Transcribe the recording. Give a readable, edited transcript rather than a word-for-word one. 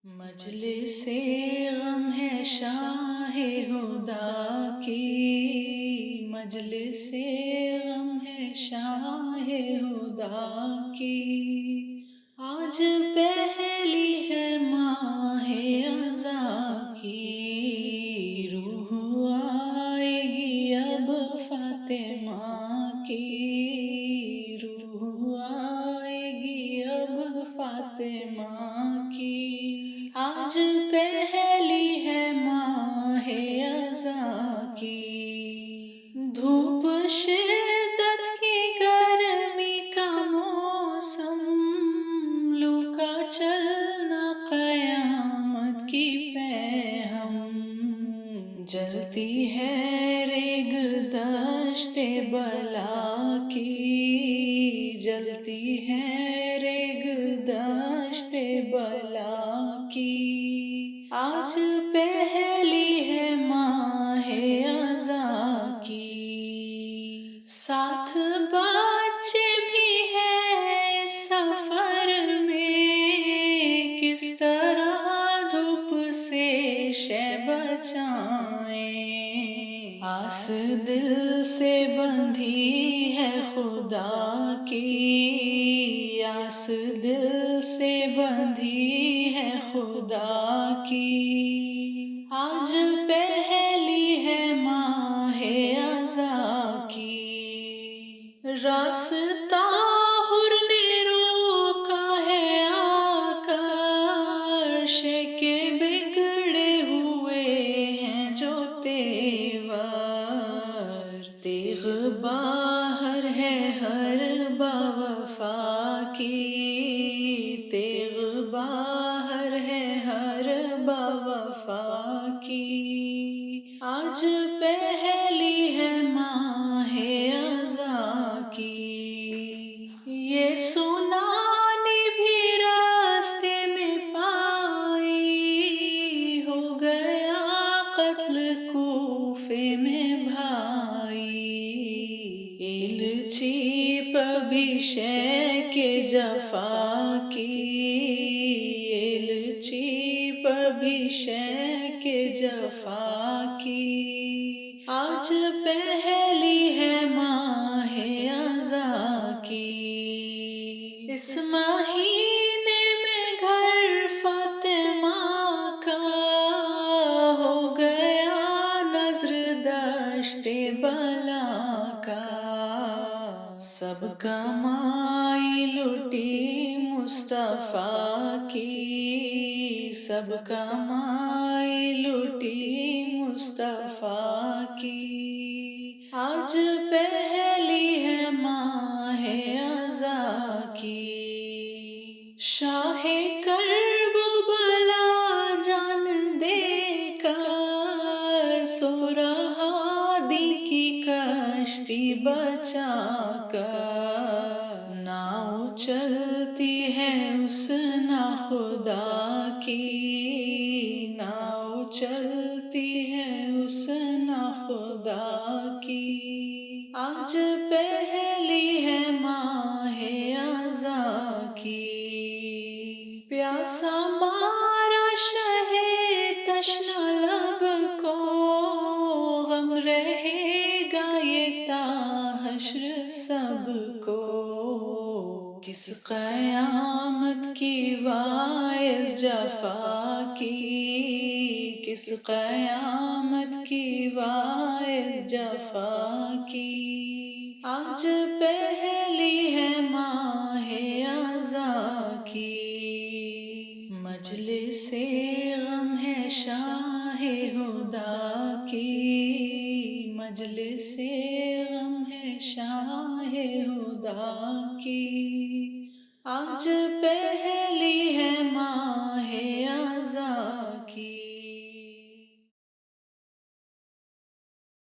مجلس غم ہے شاہ ہدیٰ کی، مجلس غم ہے شاہ ہدیٰ کی، آج پہلی ہے ماہ عزا کی، روح آئے گی اب فاطمہ کی، روح آئے گی اب فاطمہ کی، آج پہلی ہے ماہ عزا کی، دھوپ شدت کی گرمی کا موسم، لو کا چلنا قیامت کی پیہم، جلتی ہے ریگ دشت بلا کی، جلتی ہے ریگ دشت بلا کی، آج پہلی ہے ماہ عزا کی، ساتھ بچے بھی ہیں سفر میں، کس طرح دھوپ سے شے بچائیں، آس دل سے بندھی ہے خدا کی، آس دل سے بندھی ہے خدا کی، آج پہلی ہے ماہ عزا کی، راستہ حر نے روکا ہے آ کر، کے بگڑے ہوئے ہیں جو تیور، تیغ باہر ہے ہر باوفا کی، تیغ باہر ہے ہر باوفا کی، آج پہلی ہے ماہ عزا کی، یہ سنانے بھی راستے میں پائی، ہو گیا قتل کوفے میں بھائی، ایلچی ابھیشیک جفا کی، ایلچی ابھیشیک جفا کی، آج پہلی ہے ماہ عزا کی، اس مہینے میں گھر فاطمہ کا ہو گیا نذر دشت بلا کا، سب کمائی لٹی مصطفیٰ کی، سب کمائی لٹی مصطفیٰ کی، آج پہلی ہے ماہ عزا کی، شاہ کربلا جان دے کر سو رہا دی کی کشتی بچا کر، ناؤ چلتی ہے اس ناخدا کی، ناؤ چلتی ہے اس ناخدا کی، آج پہلی ہے ماہ عزا کی، پیاسا مارا شہ تشنہ لب کو، غم رہے گا یہ تا حشر سب کو، کس قیامت کی واعظ جفا کی، کس قیامت کی واعظ جفا کی، آج پہلی ہے ماہ عزا کی، مجلس غم ہے شاہ ہدیٰ کی، مجلس غم ہے شاہ ہدیٰ کی، آج پہلی